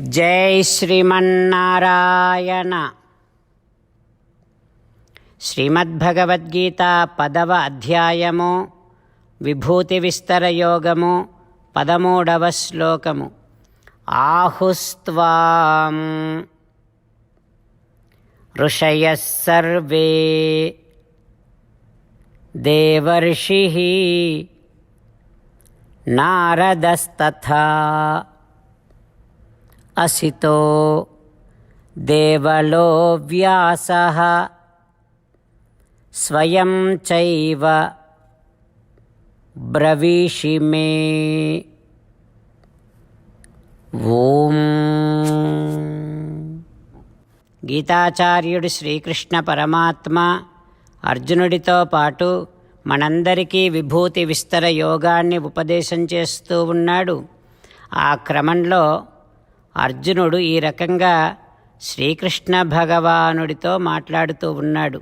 జై శ్రీమన్నారాయణ. శ్రీమద్భగవద్గీత 10వ అధ్యాయము విభూతి విస్తర యోగము 13వ శ్లోకము. ఆహుస్త్వాం ఋషయః సర్వే దేవర్షిః నారదస్తథా అసితో దేవలో వ్యాసః స్వయం చైవ బ్రవీషి మే. ఓం. గీతాచార్యుడు శ్రీకృష్ణ పరమాత్మ అర్జునుడితో పాటు మనందరికీ విభూతి విస్తర యోగాన్ని ఉపదేశం చేస్తూ ఉన్నాడు. ఆ క్రమంలో అర్జునుడు ఈ రకంగా శ్రీకృష్ణ భగవానుడితో మాట్లాడుతూ ఉన్నాడు.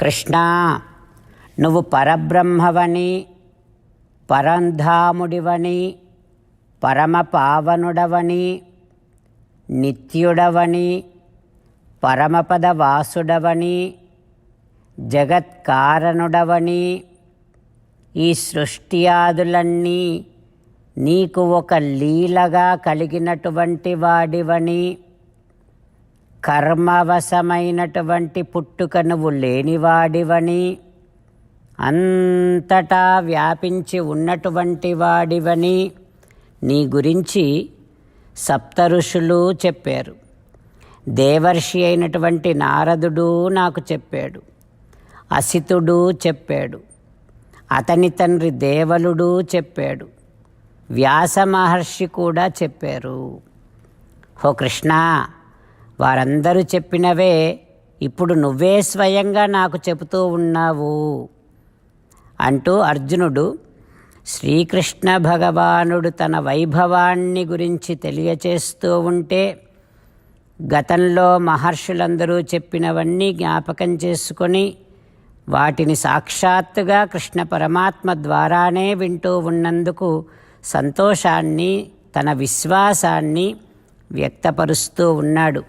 కృష్ణ, నువ్వు పరబ్రహ్మవని, పరంధాముడివని, పరమ పావనుడవని, నిత్యుడవని, పరమపద వాసుడవని, జగత్కారణుడవని, ఈ సృష్టియాదులన్నీ నీకు ఒక లీలగా కలిగినటువంటి వాడివని, కర్మవశమైనటువంటి పుట్టుక నువ్వు లేనివాడివని, అంతటా వ్యాపించి ఉన్నటువంటి వాడివని నీ గురించి సప్త ఋషులు చెప్పారు. దేవర్షి అయినటువంటి నారదుడు నాకు చెప్పాడు, అసితుడు చెప్పాడు, అతని తండ్రి దేవలుడు చెప్పాడు, వ్యాస మహర్షి కూడా చెప్పారు. హో కృష్ణ, వారందరూ చెప్పినవే ఇప్పుడు నువ్వే స్వయంగా నాకు చెబుతూ ఉన్నావు అంటూ అర్జునుడు శ్రీకృష్ణ భగవానుడు తన వైభవాన్ని గురించి తెలియచేస్తూ ఉంటే గతంలో మహర్షులందరూ చెప్పినవన్నీ జ్ఞాపకం చేసుకొని వాటిని సాక్షాత్తుగా కృష్ణ పరమాత్మ ద్వారానే వింటూ ఉన్నందుకు సంతోషాన్ని, తన విశ్వాసాన్ని వ్యక్తపరుస్తూ ఉన్నాడు.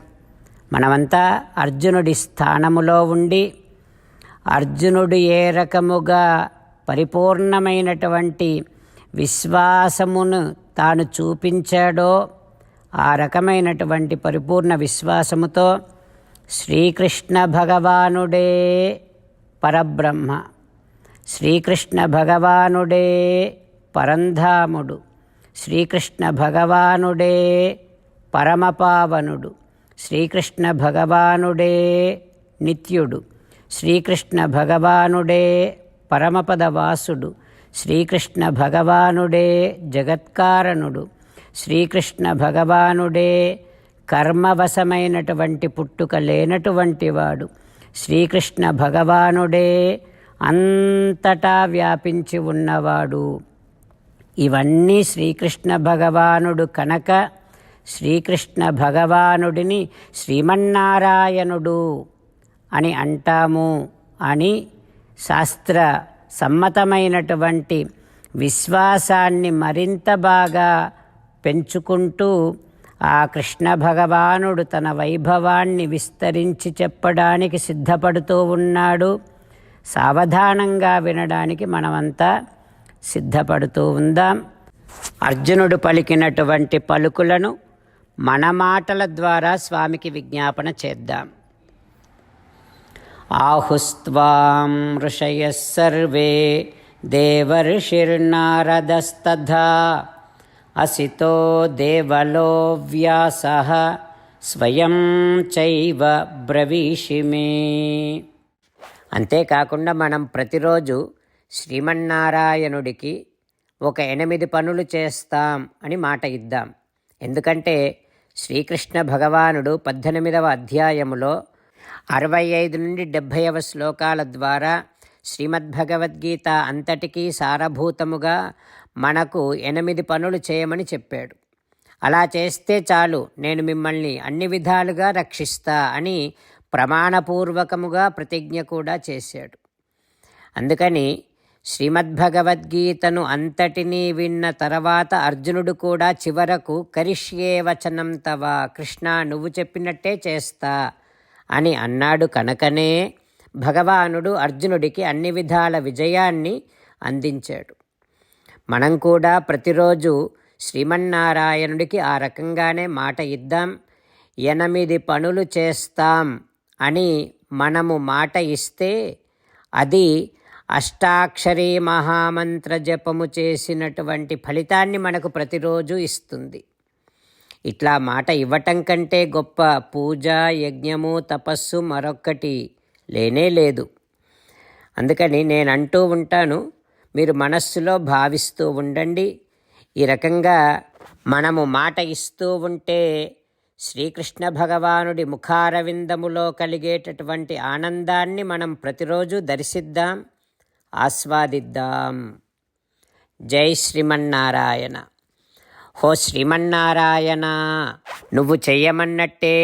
మనమంతా అర్జునుడి స్థానములో ఉండి అర్జునుడు ఏ రకముగా పరిపూర్ణమైనటువంటి విశ్వాసమును తాను చూపించాడో ఆ రకమైనటువంటి పరిపూర్ణ విశ్వాసముతో శ్రీకృష్ణ భగవానుడే పరబ్రహ్మ, శ్రీకృష్ణ భగవానుడే పరంధాముడు, శ్రీకృష్ణ భగవానుడే పరమపావనుడు, శ్రీకృష్ణ భగవానుడే నిత్యుడు, శ్రీకృష్ణ భగవానుడే పరమపదవాసుడు, శ్రీకృష్ణ భగవానుడే జగత్కారణుడు, శ్రీకృష్ణ భగవానుడే కర్మవశమైనటువంటి పుట్టుక లేనటువంటి వాడు, శ్రీకృష్ణ భగవానుడే అంతటా వ్యాపించి ఉన్నవాడు. ఇవన్నీ శ్రీకృష్ణ భగవానుడు కనుక శ్రీకృష్ణ భగవానుడిని శ్రీమన్నారాయణుడు అని అంటాము అని శాస్త్ర సమ్మతమైనటువంటి విశ్వాసాన్ని మరింత బాగా పెంచుకుంటూ ఆ కృష్ణ భగవానుడు తన వైభవాన్ని విస్తరించి చెప్పడానికి సిద్ధపడుతూ ఉన్నాడు. సావధానంగా వినడానికి మనమంతా సిద్ధపడుతూ ఉందాం. అర్జునుడు పలికినటువంటి పలుకులను మన మాటల ద్వారా స్వామికి విజ్ఞాపన చేద్దాం. ఆహుస్త్వాం ఋషయః సర్వే దేవర్షిర్నారదస్తథా అసితో దేవలో వ్యాసః స్వయం చైవ బ్రవీషి మే. అంతేకాకుండా మనం ప్రతిరోజు శ్రీమన్నారాయణుడికి ఒక 8 పనులు చేస్తాం అని మాట ఇద్దాం. ఎందుకంటే శ్రీకృష్ణ భగవానుడు 18వ అధ్యాయములో 65 నుండి 70వ శ్లోకాల ద్వారా శ్రీమద్భగవద్గీత అంతటికీ సారభూతముగా మనకు 8 పనులు చేయమని చెప్పాడు. అలా చేస్తే చాలు, నేను మిమ్మల్ని అన్ని విధాలుగా రక్షిస్తా అని ప్రమాణపూర్వకముగా ప్రతిజ్ఞ కూడా చేశాడు. అందుకని శ్రీమద్భగవద్గీతను అంతటినీ విన్న తర్వాత అర్జునుడు కూడా చివరకు కరిష్యే వచనం తవ, కృష్ణ నువ్వు చెప్పినట్టే చేస్తా అని అన్నాడు కనుకనే భగవానుడు అర్జునుడికి అన్ని విధాల విజయాన్ని అందించాడు. మనం కూడా ప్రతిరోజు శ్రీమన్నారాయణుడికి ఆ రకంగానే మాట ఇద్దాం. 8 పనులు చేస్తాం అని మనము మాట ఇస్తే అది అష్టాక్షరీ మహామంత్ర జపము చేసినటువంటి ఫలితాన్ని మనకు ప్రతిరోజు ఇస్తుంది. ఇట్లా మాట ఇవ్వటం కంటే గొప్ప పూజ, యజ్ఞము, తపస్సు మరొక్కటి లేనే లేదు. అందుకని నేను అంటూ ఉంటాను, మీరు మనస్సులో భావిస్తూ ఉండండి. ఈ రకంగా మనము మాట ఇస్తూ ఉంటే శ్రీకృష్ణ భగవానుడి ముఖారవిందములో కలిగేటటువంటి ఆనందాన్ని మనం ప్రతిరోజు దర్శిద్దాం, ఆస్వాదిద్దాం. జై శ్రీమన్నారాయణ. హో శ్రీమన్నారాయణ, నువ్వు చెయ్యమన్నట్టే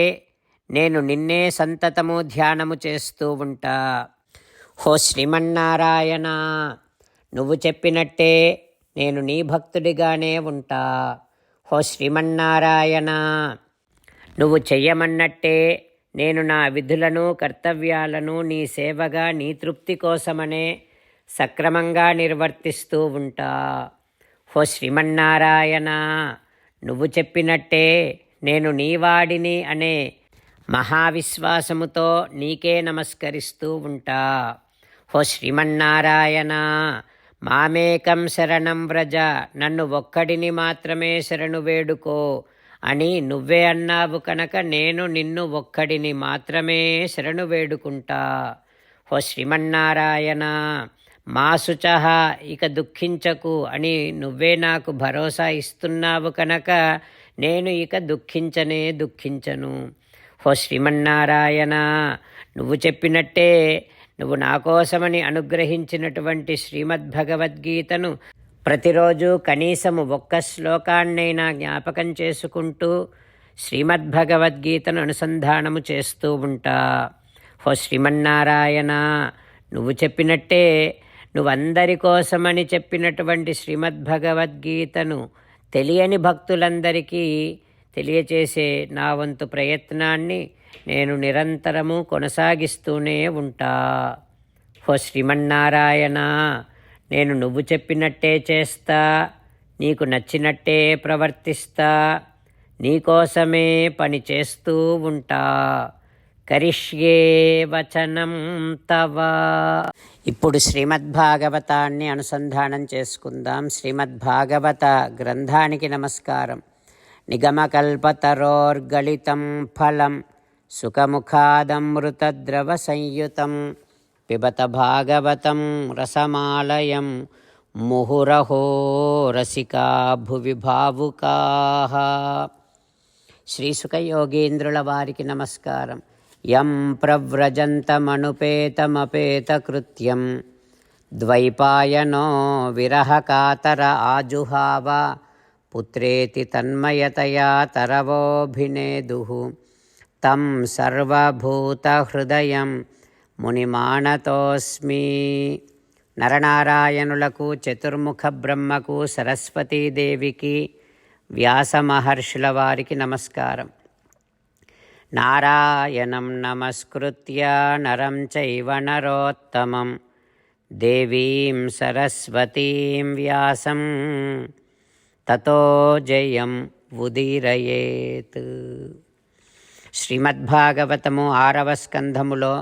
నేను నిన్నే సంతతము ధ్యానము చేస్తూ ఉంటా. హో శ్రీమన్నారాయణ, నువ్వు చెప్పినట్టే నేను నీ భక్తుడిగానే ఉంటా. హో శ్రీమన్నారాయణ, నువ్వు చెయ్యమన్నట్టే నేను నా విధులను, కర్తవ్యాలను నీ సేవగా, నీ తృప్తి కోసమనే సక్రమంగా నిర్వర్తిస్తూ ఉంటా. హో శ్రీమన్నారాయణ, నువ్వు చెప్పినట్టే నేను నీవాడిని అనే మహావిశ్వాసముతో నీకే నమస్కరిస్తూ ఉంటా. హో శ్రీమన్నారాయణ, మామేకం శరణం వ్రజ, నన్ను ఒక్కడిని మాత్రమే శరణు వేడుకో అని నువ్వే అన్నావు కనుక నేను నిన్ను ఒక్కడిని మాత్రమే శరణు వేడుకుంటా. హో శ్రీమన్నారాయణ, మా శుచః, ఇక దుఃఖించకు అని నువ్వే నాకు భరోసా ఇస్తున్నావు కనుక నేను ఇక దుఃఖించను. హో శ్రీమన్నారాయణ, నువ్వు చెప్పినట్టే నువ్వు నా కోసమని అనుగ్రహించినటువంటి శ్రీమద్భగవద్గీతను ప్రతిరోజు కనీసము ఒక్క శ్లోకాన్నైనా జ్ఞాపకం చేసుకుంటూ శ్రీమద్భగవద్గీతను అనుసంధానము చేస్తూ ఉంటా. హో శ్రీమన్నారాయణ, నువ్వు చెప్పినట్టే నువ్వందరి కోసమని చెప్పినటువంటి శ్రీమద్భగవద్గీతను తెలియని భక్తులందరికీ తెలియచేసే నా వంతు ప్రయత్నాన్ని నేను నిరంతరము కొనసాగిస్తూనే ఉంటా. హో శ్రీమన్నారాయణ, నేను నువ్వు చెప్పినట్టే చేస్తా, నీకు నచ్చినట్టే ప్రవర్తిస్తా, నీకోసమే పని చేస్తూ ఉంటా. కరిష్యే వచనం తవ. ఇప్పుడు శ్రీమద్భాగవతాన్ని అనుసంధానం చేసుకుందాం. శ్రీమద్భాగవత గ్రంథానికి నమస్కారం. నిగమకల్పతరోర్గళితం ఫలం సుఖముఖాదమృతద్రవ సంయుతం పిబత భాగవతం రసమాలయం ముహురహో రసికా భువి భావుకాః. శ్రీసుఖయోగీంద్రుల వారికి నమస్కారం. యం ప్రవ్రజంతమనుపేతమపేతకృత్యం ద్వైపాయనో విరహకాతర ఆజుహావ పుత్రేతి తన్మయతయా తరవోభినేదుః తం సర్వభూతహృదయం మునిమానతోస్మి. నరనారాయణులకు, చతుర్ముఖ బ్రహ్మకు, సరస్వతీదేవికి, వ్యాస మహర్షుల వారికి నమస్కారం. నారాయణం నమస్కృత్య నరం చైవ నరోత్తమం దేవీం సరస్వతీం వ్యాసం తతో జయం ఉదీరయేత్. శ్రీమద్భాగవతము 6వ స్కంధములో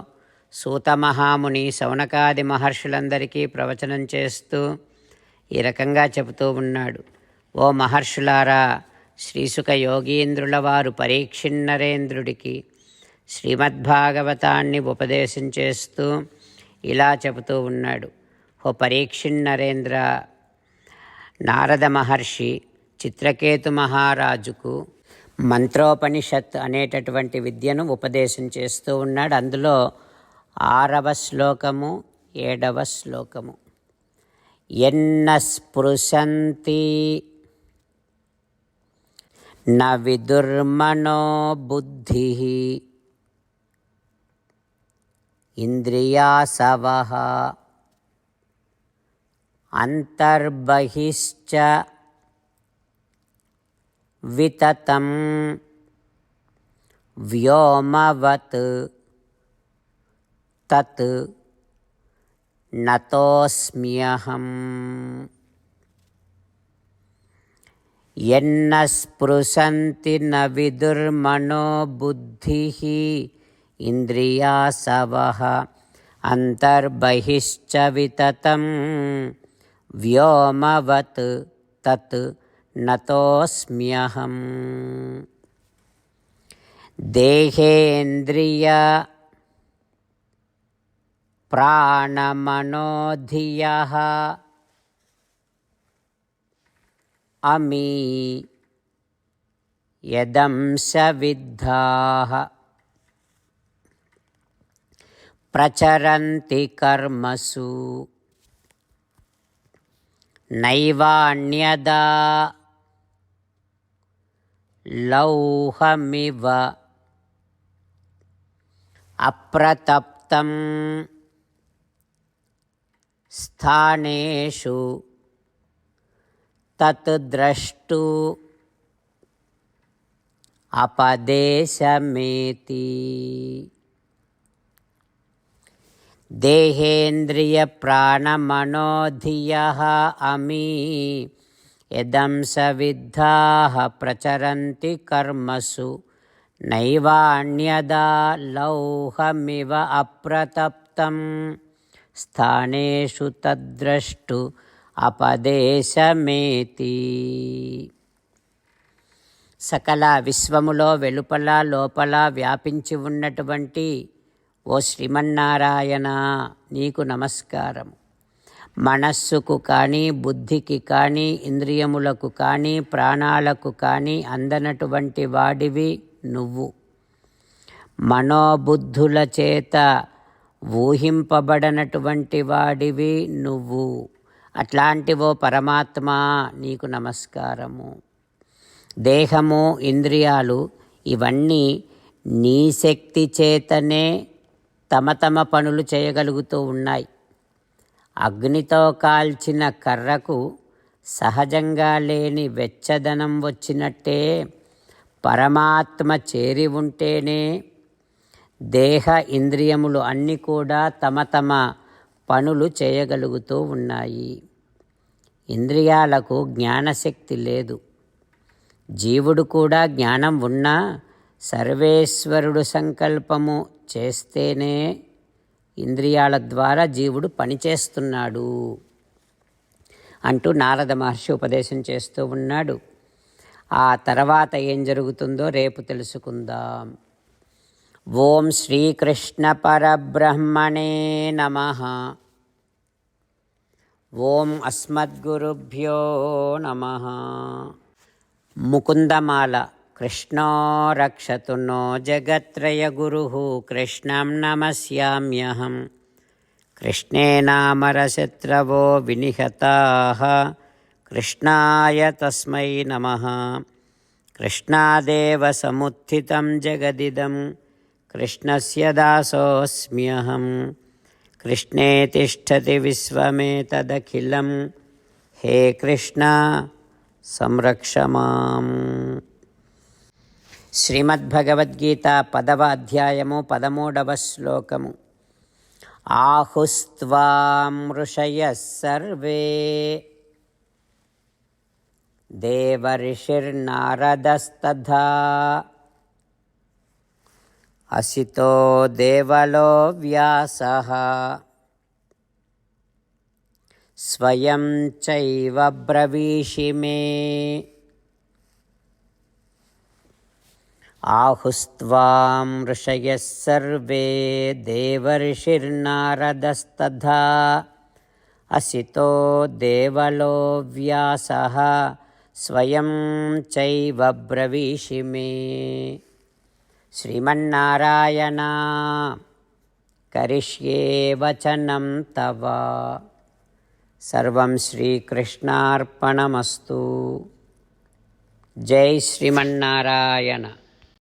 సూతమహాముని శౌనకాది మహర్షులందరికీ ప్రవచనం చేస్తూ ఈ రకంగా చెబుతూ ఉన్నాడు. ఓ మహర్షులారా, శ్రీసుఖ యోగీంద్రుల వారు పరీక్షిన్నరేంద్రుడికి శ్రీమద్భాగవతాన్ని ఉపదేశం చేస్తూ ఇలా చెబుతూ ఉన్నాడు. ఓ పరీక్షిన్నరేంద్ర, నారద మహర్షి చిత్రకేతు మహారాజుకు మంత్రోపనిషత్ అనేటటువంటి విద్యను ఉపదేశం చేస్తూ ఉన్నాడు. అందులో 6వ శ్లోకము 7వ శ్లోకము. ఎన్న స్పృశంతి న విదుర్మనో బుద్ధి ఇంద్రియాసవః అంతర్బహిశ్చ వితతం వ్యోమవత్ తత్ నతోస్మ్యహం. యన్న స్పృశంతి న విదుర్మనో బుద్ధిః ఇంద్రియాసవః అంతర్బహిశ్చ వితతం వ్యోమవత్ తత్ నతోస్మ్యహం. దేహేంద్రియ ప్రాణమనోధియః అమీ యదంశ విద్ధాః ప్రచరంతి కర్మసు నైవాణ్యదా లౌహమివ అప్రతప్తం స్థానేషు తత్ ద్రష్టు అపదేశమేతి. దేహేంద్రియ ప్రాణమనోధియః అమీ యదంశ విద్ధాః ప్రచరంతి కర్మసు నైవాణ్యదా లౌహమివ అప్రతప్తం స్థానేషు తద్ద్రష్టు అపదేశమేతి. సకల విశ్వములో వెలుపల లోపల వ్యాపించి ఉన్నటువంటి ఓ శ్రీమన్నారాయణ, నీకు నమస్కారం. మనస్సుకు కానీ బుద్ధికి కానీ ఇంద్రియములకు కానీ ప్రాణాలకు కానీ అందనటువంటి వాడివి నువ్వు. మనోబుద్ధుల చేత ఊహింపబడనటువంటి వాడివి నువ్వు. అట్లాంటివో పరమాత్మ, నీకు నమస్కారము. దేహము ఇంద్రియాలు ఇవన్నీ నీ శక్తి చేతనే తమ తమ పనులు చేయగలుగుతూ ఉన్నాయి. అగ్నితో కాల్చిన కర్రకు సహజంగా లేని వెచ్చదనం వచ్చినట్టే పరమాత్మ చేరి ఉంటేనే దేహ ఇంద్రియములు అన్నీ కూడా తమ తమ పనులు చేయగలుగుతూ ఉన్నాయి. ఇంద్రియాలకు జ్ఞానశక్తి లేదు. జీవుడు కూడా జ్ఞానం ఉన్నా సర్వేశ్వరుడు సంకల్పము చేస్తేనే ఇంద్రియాల ద్వారా జీవుడు పనిచేస్తున్నాడు అంటూ నారద మహర్షి ఉపదేశం చేస్తూ ఉన్నాడు. ఆ తర్వాత ఏం జరుగుతుందో రేపు తెలుసుకుందాం. ఓం శ్రీకృష్ణ పరబ్రహ్మణే నమః. ఓం అస్మద్గురుభ్యో నమః. ముకుందమాల. కృష్ణో రక్షతు నో జగత్రయగురుః కృష్ణం నమస్యామ్యహం. కృష్ణే నామరశత్రవో వినిహతాః కృష్ణాయ తస్మై నమః. కృష్ణాదేవ సముత్థితం జగదిదం కృష్ణస్య దాసోऽస్మ్యహం. కృష్ణే తిష్టతి విశ్వమేతదఖిలం. హే కృష్ణ సంరక్ష మాం. శ్రీమద్భగవద్గీత 10వ అధ్యాయము 13వ శ్లోకము. ఆహుస్త్వాం ఋషయః సర్వే దేవర్షిర్నారదస్తథా అసితో దేవలో వ్యాసః స్వయం చైవ బ్రవీషి మే. ఆహుస్త్వాం ఋషయః సర్వే దేవర్షిర్నారదస్తథా అసితో దేవలో వ్యాసః స్వయం చైవ బ్రవీషి మే. శ్రీమన్నారాయణ కరిష్యే వచనం తవ. సర్వం శ్రీకృష్ణార్పణమస్తు. జై శ్రీమన్నారాయణ.